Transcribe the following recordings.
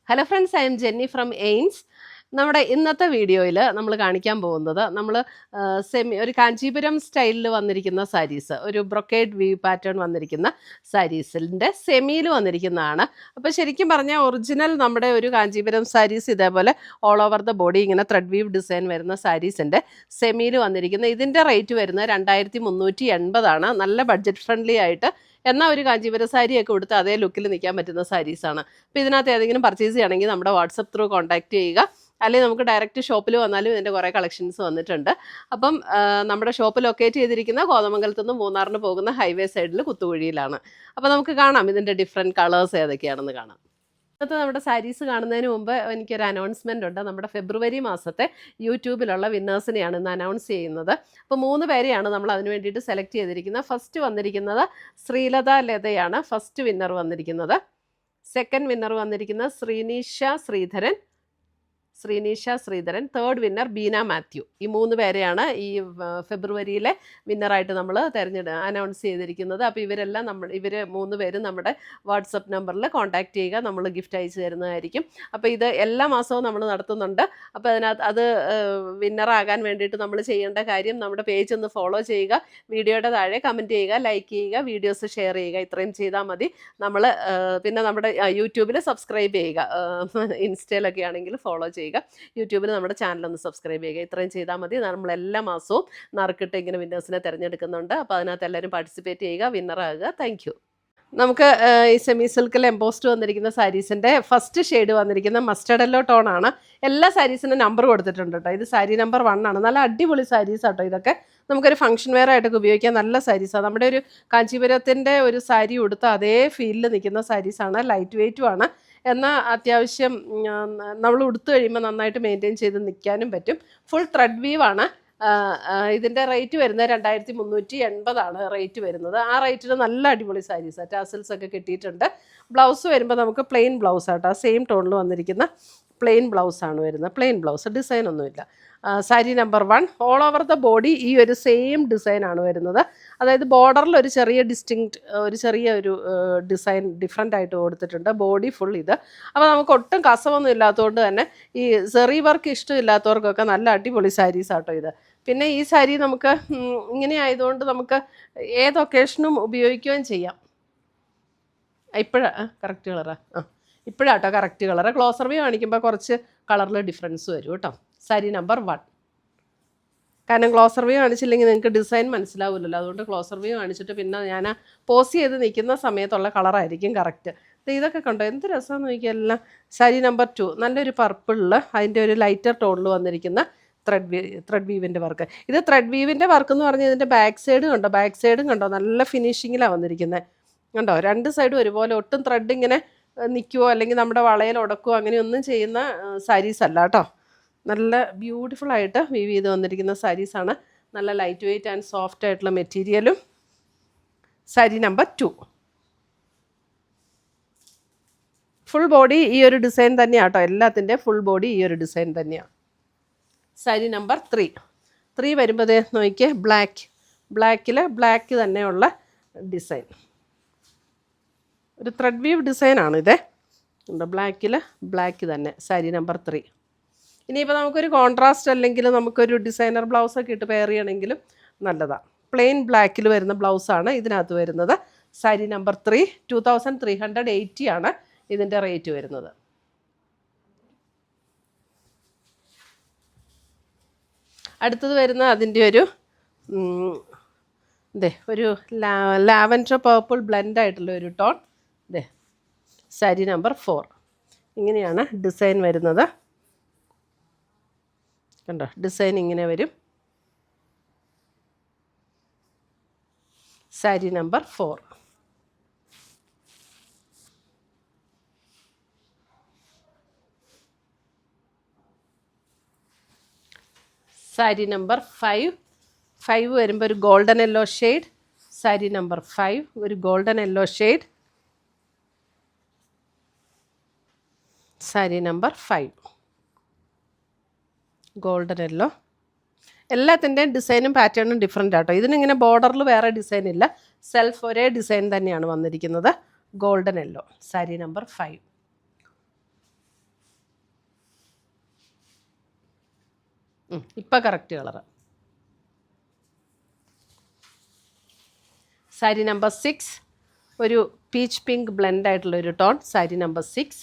Hello friends, I'm Jenny from AIIMS. നമ്മുടെ ഇന്നത്തെ വീഡിയോയിൽ നമ്മൾ കാണിക്കാൻ പോകുന്നത് നമ്മൾ ഒരു കാഞ്ചീപുരം സ്റ്റൈലിൽ വന്നിരിക്കുന്ന സാരീസ്, ഒരു ബ്രൊക്കേഡ് വീവ് പാറ്റേൺ വന്നിരിക്കുന്ന സാരീസിൻ്റെ സെമിയിൽ വന്നിരിക്കുന്നതാണ്. അപ്പോൾ ശരിക്കും പറഞ്ഞാൽ ഒറിജിനൽ നമ്മുടെ ഒരു കാഞ്ചീപുരം സാരീസ് ഇതേപോലെ ഓൾ ഓവർ ദ ബോഡി ഇങ്ങനെ ത്രെഡ് വീവ് ഡിസൈൻ വരുന്ന സാരീസിൻ്റെ സെമിയിൽ വന്നിരിക്കുന്ന ഇതിൻ്റെ റേറ്റ് വരുന്നത് 2380 നല്ല ബഡ്ജറ്റ് ഫ്രണ്ട്ലി ആയിട്ട് എന്നാൽ ഒരു കാഞ്ചീപുരം സാരിയൊക്കെ കൊടുത്ത് അതേ ലുക്കിൽ നിൽക്കാൻ പറ്റുന്ന സാരീസാണ്. അപ്പോൾ ഇതിനകത്ത് ഏതെങ്കിലും പർച്ചേസ് ചെയ്യണമെങ്കിൽ നമ്മുടെ വാട്സപ്പ് ത്രൂ കോൺടാക്ട് ചെയ്യുക, അല്ലെങ്കിൽ നമുക്ക് ഡയറക്റ്റ് ഷോപ്പിൽ വന്നാലും ഇതിൻ്റെ കുറേ കളക്ഷൻസ് വന്നിട്ടുണ്ട്. അപ്പം നമ്മുടെ ഷോപ്പ് ലൊക്കേറ്റ് ചെയ്തിരിക്കുന്ന കോതമംഗലത്ത് നിന്ന് മൂന്നാറിന് പോകുന്ന ഹൈവേ സൈഡിൽ കുത്തുകുഴിയിലാണ്. അപ്പോൾ നമുക്ക് കാണാം ഇതിൻ്റെ ഡിഫറെൻറ്റ് കളേഴ്സ് ഏതൊക്കെയാണെന്ന് കാണാം. ഇന്നത്തെ നമ്മുടെ സാരീസ് കാണുന്നതിന് മുമ്പ് എനിക്കൊരു അനൗൺസ്മെൻ്റ് ഉണ്ട്. നമ്മുടെ ഫെബ്രുവരി മാസത്തെ യൂട്യൂബിലുള്ള വിന്നേഴ്സിനെയാണ് ഇന്ന് അനൗൺസ് ചെയ്യുന്നത്. അപ്പോൾ 3 പേരെയാണ് നമ്മൾ അതിന് വേണ്ടിയിട്ട് സെലക്ട് ചെയ്തിരിക്കുന്നത്. ഫസ്റ്റ് വന്നിരിക്കുന്നത് ശ്രീലത ലതയാണ് ഫസ്റ്റ് വിന്നർ വന്നിരിക്കുന്നത്. സെക്കൻഡ് വിന്നർ വന്നിരിക്കുന്നത് ശ്രീനീഷ ശ്രീധരൻ. Third winner Beena Mathew. ഈ 3 പേരെയാണ് ഈ ഫെബ്രുവരിയിലെ വിന്നറായിട്ട് നമ്മൾ അനൗൺസ് ചെയ്തിരിക്കുന്നത്. അപ്പോൾ ഇവർ 3 പേരും നമ്മുടെ വാട്സപ്പ് നമ്പറിൽ കോൺടാക്ട് ചെയ്യുക, നമ്മൾ ഗിഫ്റ്റ് അയച്ചു തരുന്നതായിരിക്കും. അപ്പോൾ ഇത് എല്ലാ മാസവും നമ്മൾ നടത്തുന്നുണ്ട്. അപ്പോൾ അതിനകത്ത് അത് വിന്നറാകാൻ വേണ്ടിയിട്ട് നമ്മൾ ചെയ്യേണ്ട കാര്യം, നമ്മുടെ പേജ് ഒന്ന് ഫോളോ ചെയ്യുക, വീഡിയോയുടെ താഴെ കമൻറ്റ് ചെയ്യുക, ലൈക്ക് ചെയ്യുക, വീഡിയോസ് ഷെയർ ചെയ്യുക. ഇത്രയും ചെയ്താൽ മതി. നമ്മൾ പിന്നെ നമ്മുടെ യൂട്യൂബിൽ സബ്സ്ക്രൈബ് ചെയ്യുക, ഇൻസ്റ്റയിലൊക്കെ ആണെങ്കിൽ ഫോളോ ചെയ്യുക, യൂട്യൂബിൽ നമ്മുടെ ചാനലൊന്ന് സബ്സ്ക്രൈബ് ചെയ്യുക. ഇത്രയും ചെയ്താൽ മതി. നമ്മൾ എല്ലാ മാസവും നറുക്കിട്ട് ഇങ്ങനെ വിന്നേഴ്സിനെ തിരഞ്ഞെടുക്കുന്നുണ്ട്. അപ്പോൾ അതിനകത്ത് എല്ലാവരും പാർട്ടിസിപ്പേറ്റ് ചെയ്യുക, വിന്നറാകുക. Thank you. നമുക്ക് ഈ സെമി സിൽക്കിൽ എംബോസ്റ്റ് വന്നിരിക്കുന്ന സാരീസിൻ്റെ ഫസ്റ്റ് ഷെയ്ഡ് വന്നിരിക്കുന്ന മസ്റ്റർഡ് യെല്ലോ ടോണാണ്. എല്ലാ സാരീസിനും നമ്പർ കൊടുത്തിട്ടുണ്ട് കേട്ടോ. ഇത് സാരി നമ്പർ 1 ആണ്. നല്ല അടിപൊളി സാരീസ് ആട്ടോ ഇതൊക്കെ. നമുക്കൊരു ഫംഗ്ഷൻ വെയർ ആയിട്ടൊക്കെ ഉപയോഗിക്കാൻ നല്ല സാരീസാണ്. നമ്മുടെ ഒരു കാഞ്ചീപുരത്തിൻ്റെ ഒരു സാരി ഉടുത്ത അതേ ഫീലിൽ നിൽക്കുന്ന സാരീസാണ്. ലൈറ്റ് വെയ്റ്റുമാണ്, എന്നാൽ അത്യാവശ്യം നമ്മൾ ഉടുത്തു കഴിയുമ്പോൾ നന്നായിട്ട് മെയിൻറ്റെയിൻ ചെയ്ത് നിൽക്കാനും പറ്റും. ഫുൾ ത്രെഡ് വീവാണ്. ഇതിൻ്റെ റേറ്റ് വരുന്നത് 2380 റേറ്റ് വരുന്നത്. ആ റേറ്റിന് നല്ല അടിപൊളി സാരീസാണ്. ടാസൽസ് ഒക്കെ കിട്ടിയിട്ടുണ്ട്. ബ്ലൗസ് വരുമ്പോൾ നമുക്ക് പ്ലെയിൻ ബ്ലൗസ് ആട്ടോ, സെയിം ടോണിൽ വന്നിരിക്കുന്ന പ്ലെയിൻ ബ്ലൗസാണ് വരുന്നത്. പ്ലെയിൻ ബ്ലൗസ്, ഡിസൈനൊന്നുമില്ല. Sari number 1 all over the body ഈ ഒരു സെയിം ഡിസൈനാണ് വരുന്നത്. അതായത് ബോർഡറിൽ ഒരു ചെറിയ ഡിസൈൻ ഡിഫറെൻ്റ് ആയിട്ട് കൊടുത്തിട്ടുണ്ട്. ബോഡി ഫുൾ ഇത്. അപ്പോൾ നമുക്ക് ഒട്ടും കസവൊന്നും ഇല്ലാത്തതുകൊണ്ട് തന്നെ ഈ സെറി വർക്ക് ഇഷ്ടമില്ലാത്തവർക്കൊക്കെ നല്ല അടിപൊളി സാരീസ് ആട്ടോ ഇത്. പിന്നെ ഈ സാരി നമുക്ക് ഇങ്ങനെ ആയതുകൊണ്ട് നമുക്ക് ഏത് ഒക്കേഷനും ഉപയോഗിക്കുകയും ചെയ്യാം. കറക്റ്റ് കളറാ? ഇപ്പോഴാട്ടോ കറക്റ്റ് കളറ്. ക്ലോസർ വ്യൂ കാണിക്കുമ്പോൾ കുറച്ച് കളറിൽ ഡിഫറൻസ് വരും കേട്ടോ. സാരി നമ്പർ 1. കാരണം ക്ലോസർ വ്യൂ കാണിച്ചില്ലെങ്കിൽ നിങ്ങൾക്ക് ഡിസൈൻ മനസ്സിലാവില്ലല്ലോ. അതുകൊണ്ട് ക്ലോസർ വ്യൂ കാണിച്ചിട്ട് പിന്നെ ഞാൻ പോസ് ചെയ്ത് നിൽക്കുന്ന സമയത്തുള്ള കളറായിരിക്കും കറക്റ്റ്. ഇതൊക്കെ കണ്ടോ എന്ത് രസമാണെന്ന് നോക്കിയാൽ. സാരി നമ്പർ 2 നല്ലൊരു പർപ്പിളിൽ അതിൻ്റെ ഒരു ലൈറ്റർ ടോണിൽ വന്നിരിക്കുന്ന ത്രെഡ് വീവിൻ്റെ വർക്ക്. ഇത് ത്രെഡ് വീവിൻ്റെ വർക്ക് എന്ന് പറഞ്ഞാൽ ഇതിൻ്റെ ബാക്ക് സൈഡും കണ്ടോ നല്ല ഫിനിഷിങ്ങിലാണ് വന്നിരിക്കുന്നത്. കണ്ടോ 2 സൈഡും ഒരുപോലെ. ഒട്ടും ത്രെഡ് ഇങ്ങനെ നിൽക്കുവോ അല്ലെങ്കിൽ നമ്മുടെ വളയിൽ ഉടക്കുവോ അങ്ങനെയൊന്നും ചെയ്യുന്ന സാരീസ് അല്ല കേട്ടോ. നല്ല ബ്യൂട്ടിഫുൾ ആയിട്ട് വീവ് ചെയ്ത് വന്നിരിക്കുന്ന സാരീസാണ്. നല്ല ലൈറ്റ് വെയ്റ്റ് ആൻഡ് സോഫ്റ്റ് ആയിട്ടുള്ള മെറ്റീരിയലും. സാരി നമ്പർ 2 ഫുൾ ബോഡി ഈ ഒരു ഡിസൈൻ തന്നെയാണ് കേട്ടോ. എല്ലാത്തിൻ്റെ ഫുൾ ബോഡി ഈ ഒരു ഡിസൈൻ തന്നെയാണ്. സാരി നമ്പർ 3 വരുമ്പോൾ നോക്കിയേ, ബ്ലാക്ക് തന്നെയുള്ള ഡിസൈൻ. ഒരു ത്രെഡ് വീവ് ഡിസൈനാണ് ഇതേ. ബ്ലാക്ക് തന്നെ. സാരി നമ്പർ 3. ഇനിയിപ്പോൾ നമുക്കൊരു കോൺട്രാസ്റ്റ് അല്ലെങ്കിൽ നമുക്കൊരു ഡിസൈനർ ബ്ലൗസൊക്കെ ഇട്ട് പെയർ ചെയ്യണമെങ്കിലും നല്ലതാണ്. പ്ലെയിൻ ബ്ലാക്കിൽ വരുന്ന ബ്ലൗസാണ് ഇതിനകത്ത് വരുന്നത്. സാരി നമ്പർ 3 2380 ഇതിൻ്റെ റേറ്റ് വരുന്നത്. അടുത്തത് വരുന്ന അതിൻ്റെ ഒരു ലാവൻഡർ പേർപ്പിൾ ബ്ലെൻഡ് ആയിട്ടുള്ള ഒരു ടോൺ. സാരി നമ്പർ 4. ഇങ്ങനെയാണ് ഡിസൈൻ വരുന്നത്. കണ്ടോ ഡിസൈൻ ഇങ്ങനെ വരും. സാരി നമ്പർ 4. സാരി നമ്പർ 5 വരുമ്പോൾ ഒരു golden yellow shade. Sari number 5 ഒരു golden yellow shade. Sari number 5 golden yellow. എല്ലാത്തിൻ്റെയും ഡിസൈനും പാറ്റേണും ഡിഫറെൻ്റ് ആട്ടോ. ഇതിനിങ്ങനെ ബോർഡറിൽ വേറെ ഡിസൈൻ ഇല്ല, സെൽഫ് ഒരേ ഡിസൈൻ തന്നെയാണ് വന്നിരിക്കുന്നത്. Golden yellow. സാരി നമ്പർ 5. ഇപ്പം കറക്റ്റ് കളറ്. സാരി നമ്പർ 6 ഒരു പീച്ച് പിങ്ക് ബ്ലെൻഡ് ആയിട്ടുള്ളൊരു tone. Sari number 6.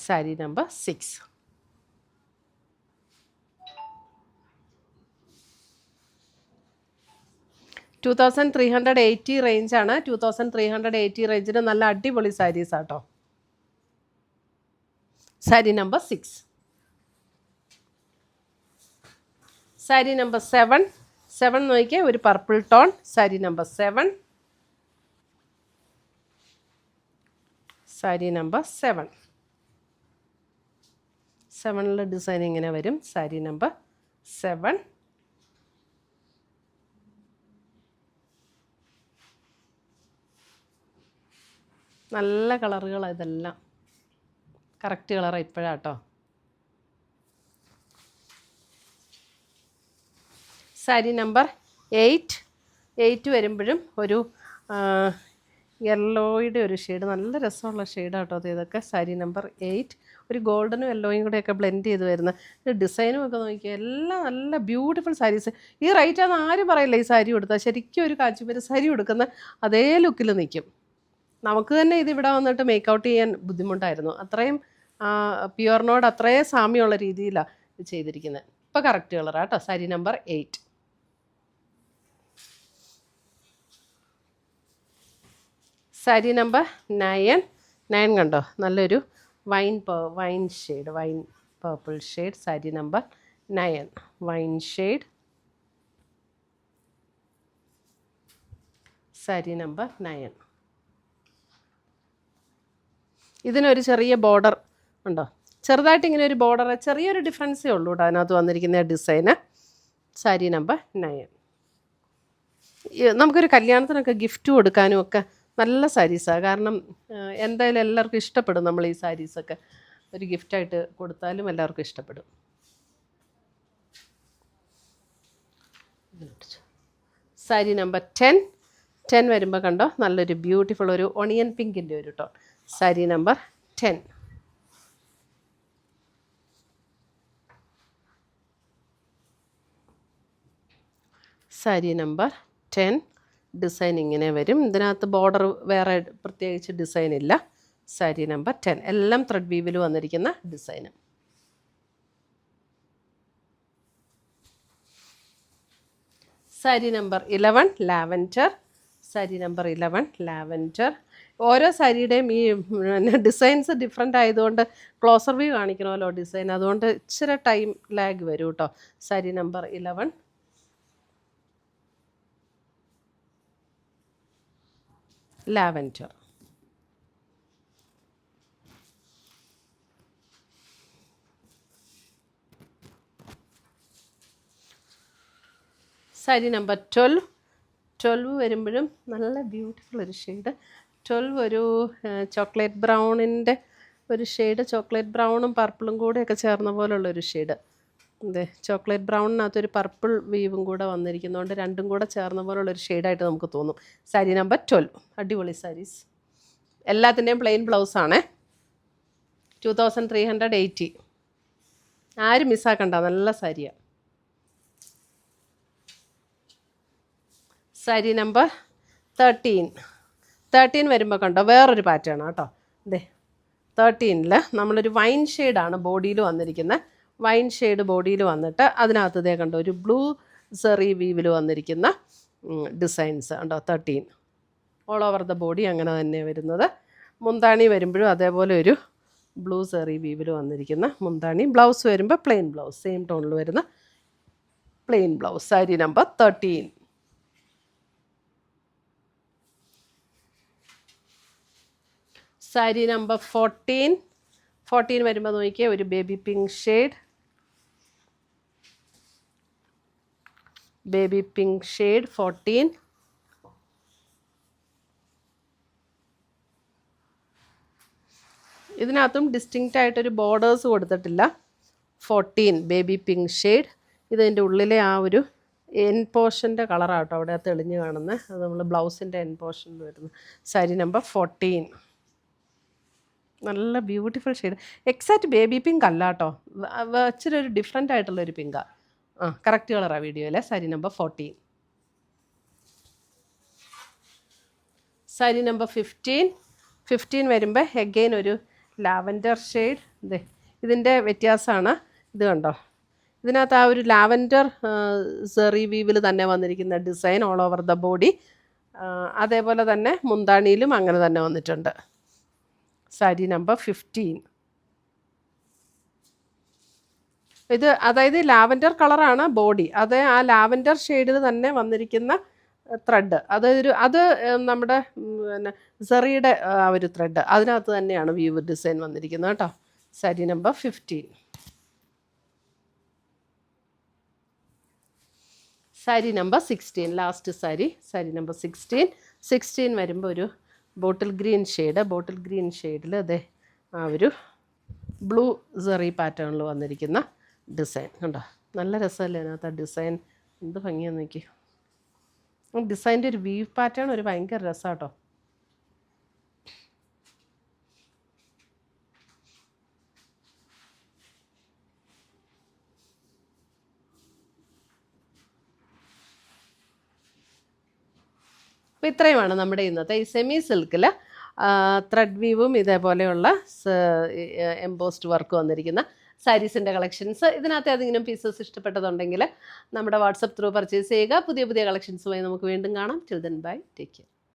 Sari number 6. $2380 റേഞ്ചാണ്. 2380 റേഞ്ചിന് നല്ല അടിപൊളി സാരീസ് ആട്ടോ. സാരി നമ്പർ 6. സാരി നമ്പർ 7 നോക്കിയേ, ഒരു purple tone. Sari number 7. Sari number 7. 7ലെ ഡിസൈൻ ഇങ്ങനെ വരും. സാരി നമ്പർ 7. നല്ല കളറുകളാണ് ഇതെല്ലാം. കറക്റ്റ് കളറാണ് ഇപ്പോഴാട്ടോ. സാരി നമ്പർ 8 വരുമ്പോഴും ഒരു യെല്ലോയുടെ ഒരു ഷെയ്ഡ്, നല്ല രസമുള്ള ഷെയ്ഡാട്ടോ അത്. ഇതൊക്കെ സാരി നമ്പർ 8. ഒരു ഗോൾഡനും യെല്ലോയും കൂടെയൊക്കെ ബ്ലെൻഡ് ചെയ്ത് വരുന്ന ഡിസൈനും ഒക്കെ നോക്കിയാൽ എല്ലാം നല്ല ബ്യൂട്ടിഫുൾ സാരീസ്. ഈ റേറ്റാന്ന് ആരും പറയില്ല ഈ സാരി കൊടുത്താൽ. ശരിക്കും ഒരു കാച്ചിപ്പൂര് സാരി കൊടുക്കുന്ന അതേ ലുക്കിൽ നിൽക്കും. നമുക്ക് തന്നെ ഇതിവിടെ വന്നിട്ട് മേക്കൗട്ട് ചെയ്യാൻ ബുദ്ധിമുട്ടായിരുന്നു. അത്രയും പ്യുവറിനോട് അത്രയും സാമ്യമുള്ള രീതിയിലാണ് ഇത് ചെയ്തിരിക്കുന്നത്. ഇപ്പോൾ കറക്റ്റ് കളറാട്ടോ. സാരി നമ്പർ 8. സാരി നമ്പർ 9 കണ്ടോ, നല്ലൊരു wine shade, wine purple shade. Sari number 9 wine shade. Sari number 9. ഇതിനൊരു ചെറിയ ബോർഡർ ഉണ്ടോ, ചെറുതായിട്ട് ഇങ്ങനെ ഒരു ബോർഡർ, ചെറിയൊരു ഡിഫറൻസേ ഉള്ളൂ കേട്ടോ അതിനകത്ത് വന്നിരിക്കുന്ന ഡിസൈന്. സാരി നമ്പർ 9. നമുക്കൊരു കല്യാണത്തിനൊക്കെ ഗിഫ്റ്റ് കൊടുക്കാനും ഒക്കെ നല്ല സാരീസാണ്. കാരണം എന്തായാലും എല്ലാവർക്കും ഇഷ്ടപ്പെടും. നമ്മൾ ഈ സാരീസൊക്കെ ഒരു ഗിഫ്റ്റായിട്ട് കൊടുത്താലും എല്ലാവർക്കും ഇഷ്ടപ്പെടും. സാരി നമ്പർ 10 വരുമ്പോൾ കണ്ടോ, നല്ലൊരു ബ്യൂട്ടിഫുൾ ഒരു ഒണിയൻ പിങ്കിൻ്റെ ഒരു tone. Sari number 10. Sari number 10. Design ഇങ്ങനെ വരും. ഇതിനകത്ത് ബോർഡർ വേറെ പ്രത്യേകിച്ച് ഡിസൈൻ ഇല്ല. സാരി നമ്പർ 10 എല്ലാം ത്രെഡ് വീവിൽ വന്നിരിക്കുന്ന ഡിസൈന്. Sari number 11 lavender. Sari number 11 lavender. ഓരോ സാരിയുടെയും ഈ ഡിസൈൻസ് ഡിഫറെൻ്റ് ആയതുകൊണ്ട് ക്ലോസർ വ്യൂ കാണിക്കണമല്ലോ ഡിസൈൻ, അതുകൊണ്ട് ഇച്ചിരി ടൈം ലാഗ് വരും കേട്ടോ. Sari number 11 lavender. Sari number 12 വരുമ്പോഴും നല്ല ബ്യൂട്ടിഫുൾ ഒരു ഷെയ്ഡ്. 12 ഒരു ചോക്ലേറ്റ് ബ്രൗണിൻ്റെ ഒരു ഷെയ്ഡ്, ചോക്ലേറ്റ് ബ്രൗണും പർപ്പിളും കൂടെയൊക്കെ ചേർന്ന പോലുള്ളൊരു ഷെയ്ഡ്. അതെ, ചോക്ലേറ്റ് ബ്രൗണിനകത്തൊരു പർപ്പിൾ വീവും കൂടെ വന്നിരിക്കുന്നതുകൊണ്ട് രണ്ടും കൂടെ ചേർന്ന പോലുള്ളൊരു ഷെയ്ഡായിട്ട് നമുക്ക് തോന്നും. സാരി നമ്പർ 12 അടിപൊളി സാരീസ്. എല്ലാത്തിൻ്റെയും പ്ലെയിൻ ബ്ലൗസാണേ. 2380. ആരും മിസ്സാക്കണ്ട, നല്ല സാരിയാണ്. സാരി നമ്പർ 13 വരുമ്പോൾ കണ്ടോ വേറൊരു പാറ്റേൺ കേട്ടോ. അതെ, 13ൽ നമ്മളൊരു വൈൻ ഷെയ്ഡാണ് ബോഡിയിൽ വന്നിരിക്കുന്നത്. വൈൻ ഷെയ്ഡ് ബോഡിയിൽ വന്നിട്ട് അതിനകത്ത് ഇതേ കണ്ടോ ഒരു ബ്ലൂ സെറി വീവിൽ വന്നിരിക്കുന്ന ഡിസൈൻസ് ഉണ്ടോ. 13 ഓൾ ഓവർ ദ ബോഡി അങ്ങനെ തന്നെ വരുന്നത്. മുന്താണി വരുമ്പോഴും അതേപോലെ ഒരു ബ്ലൂ സെറി വീവിൽ വന്നിരിക്കുന്ന മുന്താണി. ബ്ലൗസ് വരുമ്പോൾ പ്ലെയിൻ ബ്ലൗസ്, സെയിം ടോണിൽ വരുന്ന plain blouse. Sari number 13. Sari number 14 വരുമ്പോൾ നോക്കിയാൽ ഒരു baby pink shade, baby pink shade 14. ഇതിനകത്തും ഡിസ്റ്റിങ്ക്റ്റ് ആയിട്ടൊരു ബോർഡേഴ്സ് കൊടുത്തിട്ടില്ല. 14 ബേബി പിങ്ക് ഷെയ്ഡ്. ഇതിൻ്റെ ഉള്ളിലെ ആ ഒരു എൻ പോർഷൻ്റെ കളറാട്ടോ അവിടെ തെളിഞ്ഞ് കാണുന്നത്. അത് നമ്മൾ ബ്ലൗസിൻ്റെ എൻ പോർഷനിൽ വരുന്നത്. സാരി നമ്പർ 14. നല്ല beautiful shade. Exact baby pink അല്ല കേട്ടോ, ഇച്ചിരി ഒരു ഡിഫറെൻ്റ് ആയിട്ടുള്ളൊരു പിങ്കാണ്. കറക്റ്റ് കളറാണ് വീഡിയോയിലെ. സാരി നമ്പർ 14. സാരി നമ്പർ 15 വരുമ്പോൾ എഗെയിൻ ഒരു ലാവൻഡർ ഷെയ്ഡ്. ഇതിൻ്റെ വ്യത്യാസമാണ് ഇത് കണ്ടോ, ഇതിനകത്ത് ആ ഒരു ലാവൻഡർ സെറി വീവിൽ തന്നെ വന്നിരിക്കുന്ന design all over the body. അതേപോലെ തന്നെ മുന്താണിയിലും അങ്ങനെ തന്നെ വന്നിട്ടുണ്ട്. സാരി നമ്പർ 15. ഇത് അതായത് ലാവൻഡർ കളറാണ് ബോഡി, അത് ആ ലാവൻഡർ ഷെയ്ഡിൽ തന്നെ വന്നിരിക്കുന്ന ത്രെഡ്, അത് നമ്മുടെ പിന്നെ സെറിയുടെ ആ ഒരു ത്രെഡ്, അതിനകത്ത് തന്നെയാണ് വീവ് ഡിസൈൻ വന്നിരിക്കുന്നത് കേട്ടോ. Sari number 15. Sari number 16, last sari number 16 വരുമ്പോൾ ഒരു ബോട്ടിൽ ഗ്രീൻ ഷെയ്ഡിൽ അതെ ആ ഒരു ബ്ലൂ സെറി പാറ്റേണിൽ വന്നിരിക്കുന്ന ഡിസൈൻ കണ്ടോ. നല്ല രസമല്ലേ അതിനകത്ത് ആ ഡിസൈൻ, എന്ത് ഭംഗിയാന്ന് നോക്കി. ഡിസൈൻ്റെ ഒരു വീവ് പാറ്റേൺ ഒരു ഭയങ്കര രസമാട്ടോ. അപ്പോൾ ഇത്രയുമാണ് നമ്മുടെ ഇന്നത്തെ ഈ സെമി സിൽക്കിൽ ത്രെഡ് വീവും ഇതേപോലെയുള്ള എംബോസ്ഡ് വർക്ക് വന്നിരിക്കുന്ന സാരീസിൻ്റെ കളക്ഷൻസ്. ഇതിനകത്ത് ഏതെങ്കിലും പീസസ് ഇഷ്ടപ്പെട്ടതുണ്ടെങ്കിൽ നമ്മുടെ വാട്സപ്പ് ത്രൂ പർച്ചേസ് ചെയ്യുക. പുതിയ കളക്ഷൻസുമായി നമുക്ക് വീണ്ടും കാണാം. Till then bye, take care.